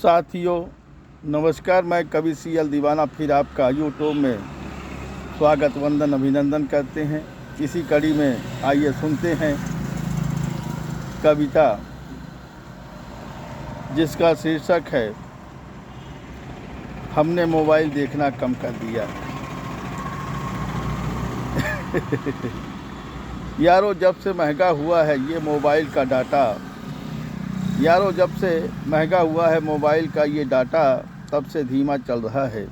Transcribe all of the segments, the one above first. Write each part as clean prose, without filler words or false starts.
साथियों नमस्कार, मैं कवि CL दीवाना फिर आपका यूट्यूब में स्वागत वंदन अभिनंदन करते हैं। इसी कड़ी में आइए सुनते हैं कविता जिसका शीर्षक है हमने मोबाइल देखना कम कर दिया। यारो जब से महंगा हुआ है ये मोबाइल का डाटा, यारो जब से महंगा हुआ है मोबाइल का ये डाटा, तब से धीमा चल रहा है।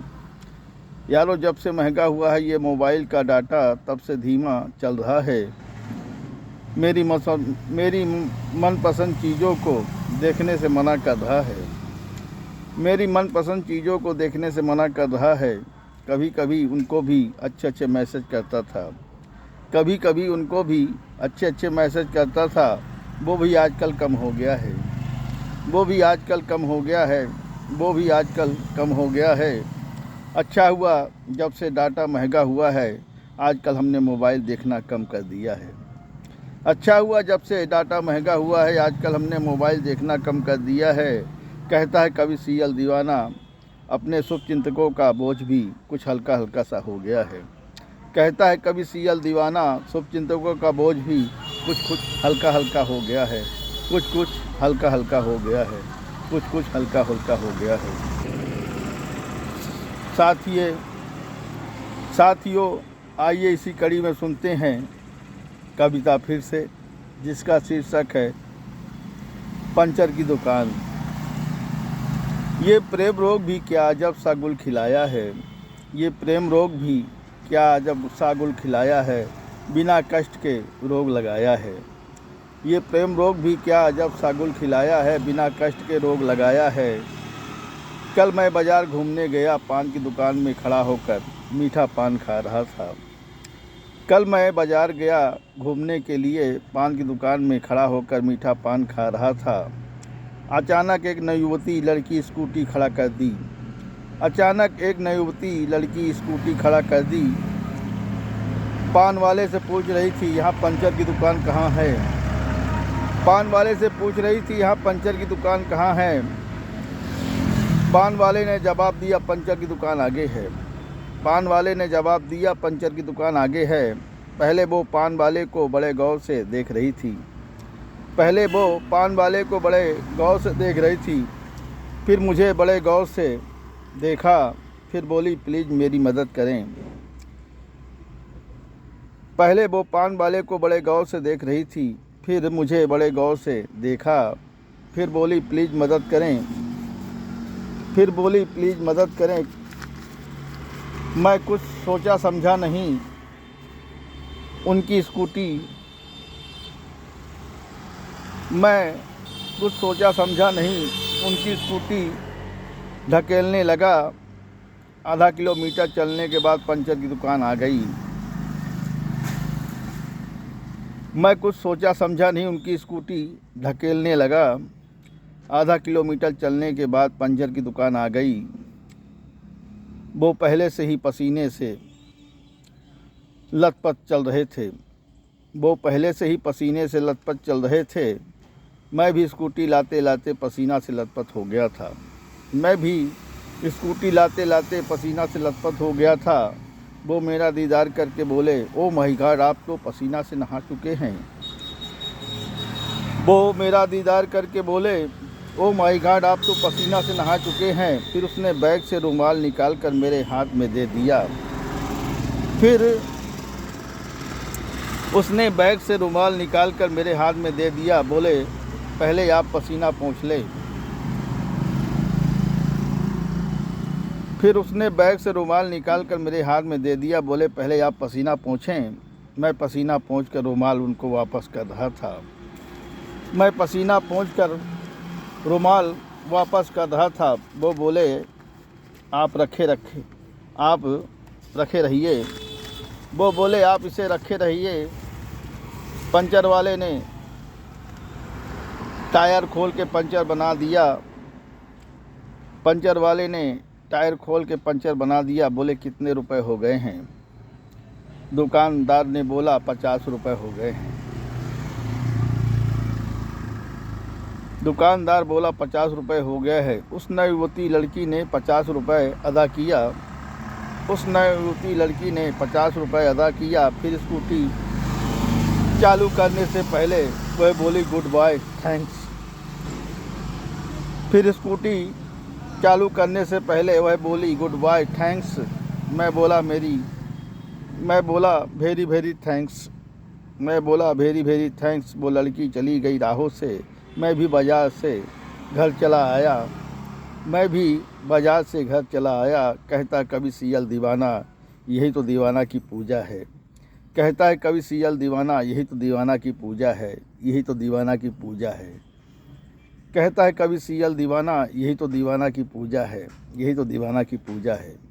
यारो जब से महंगा हुआ है ये मोबाइल का डाटा, तब से धीमा चल रहा है। मेरी मनपसंद चीज़ों को देखने से मना कर रहा है। मेरी मनपसंद चीज़ों को देखने से मना कर रहा है। कभी कभी उनको भी अच्छे मैसेज करता था, कभी कभी उनको भी अच्छे मैसेज करता था। वो भी आजकल कम हो गया है, वो भी आजकल कम हो गया है, वो भी आजकल कम हो गया है। अच्छा हुआ जब से डाटा महंगा हुआ है, आजकल हमने मोबाइल देखना कम कर दिया है। अच्छा हुआ जब से डाटा महंगा हुआ है, आजकल हमने मोबाइल देखना कम कर दिया है। कहता है कवि CL दीवाना, अपने शुभ चिंतकों का बोझ भी कुछ हल्का हल्का सा हो गया है। कहता है कवि CL दीवाना, शुभ चिंतकों का बोझ भी कुछ हल्का हल्का हो गया है, कुछ हल्का हल्का हो गया है, कुछ हल्का हल्का हो गया है। साथियों आइए इसी कड़ी में सुनते हैं कविता फिर से, जिसका शीर्षक है पंचर की दुकान। ये प्रेम रोग भी क्या अजब सा गुल खिलाया है, ये प्रेम रोग भी क्या अजब सा गुल खिलाया है, बिना कष्ट के रोग लगाया है। ये प्रेम रोग भी क्या अजब सा गुल खिलाया है, बिना कष्ट के रोग लगाया है। कल मैं बाज़ार घूमने गया, पान की दुकान में खड़ा होकर मीठा पान खा रहा था। कल मैं बाज़ार गया घूमने के लिए, पान की दुकान में खड़ा होकर मीठा पान खा रहा था। अचानक एक नवयुवती लड़की स्कूटी खड़ा कर दी। अचानक एक नवयुवती लड़की स्कूटी खड़ा कर दी। पान वाले से पूछ रही थी यहाँ पंचर की दुकान कहाँ है। पान वाले से पूछ रही थी यहाँ पंचर की दुकान कहाँ है। पान वाले ने जवाब दिया पंचर की दुकान आगे है। पान वाले ने जवाब दिया पंचर की दुकान आगे है। पहले वो पान वाले को बड़े गौर से देख रही थी। पहले वो पान वाले को बड़े गौर से देख रही थी, फिर मुझे बड़े गौर से देखा, फिर बोली प्लीज़ मेरी मदद करें। पहले वो पान वाले को बड़े गौर से देख रही थी, फिर मुझे बड़े गौर से देखा, फिर बोली प्लीज़ मदद करें, फिर बोली प्लीज़ मदद करें। मैं कुछ सोचा समझा नहीं, उनकी स्कूटी मैं कुछ सोचा समझा नहीं उनकी स्कूटी ढकेलने लगा। आधा किलोमीटर चलने के बाद पंचर की दुकान आ गई। मैं कुछ सोचा समझा नहीं उनकी स्कूटी ढकेलने लगा। आधा किलोमीटर चलने के बाद पंचर की दुकान आ गई। वो पहले से ही पसीने से लथपथ चल रहे थे। वो पहले से ही पसीने से लथपथ चल रहे थे। मैं भी स्कूटी लाते लाते पसीना से लथपथ हो गया था। मैं भी स्कूटी लाते लाते पसीना से लथपथ हो गया था। वो मेरा दीदार करके बोले ओ माय गॉड, आप तो पसीना से नहा चुके हैं। वो मेरा दीदार करके बोले ओ माय गॉड, आप तो पसीना से नहा चुके हैं। फिर उसने बैग से रुमाल निकाल कर मेरे हाथ में दे दिया। फिर उसने बैग से रुमाल निकाल कर मेरे हाथ में दे दिया। बोले पहले आप पसीना पोंछ ले। फिर उसने बैग से रुमाल निकाल कर मेरे हाथ में दे दिया। बोले पहले आप पसीना पोंछें। मैं पसीना पोंछ कर रुमाल उनको वापस कर रहा था। मैं पसीना पोंछ कर रुमाल वापस कर रहा था। वो बोले आप रखे रहिए। वो बोले आप इसे रखे रहिए। पंचर वाले ने टायर खोल के पंचर बना दिया। पंचर वाले ने टायर खोल के पंचर बना दिया। बोले कितने रुपए हो गए हैं। दुकानदार ने बोला 50 रुपए हो गए हैं। दुकानदार बोला 50 रुपये हो गए हैं। उस नवयुवती लड़की ने 50 रुपये अदा किया। उस नवयुवती लड़की ने 50 रुपये अदा किया। फिर स्कूटी चालू करने से पहले वह बोली गुड बाय थैंक्स। फिर स्कूटी चालू करने से पहले वह बोली गुड बाय थैंक्स। मैं बोला वेरी वेरी थैंक्स। मैं बोला वेरी वेरी थैंक्स। वो लड़की चली गई राहों से। मैं भी बाज़ार से घर चला आया। कहता कभी सियल दीवाना यही तो दीवाना की पूजा है। कहता है कभी सियल दीवाना यही तो दीवाना की पूजा है। यही तो दीवाना की पूजा है। कहता है कभी सियल दीवाना यही तो दीवाना की पूजा है। यही तो दीवाना की पूजा है।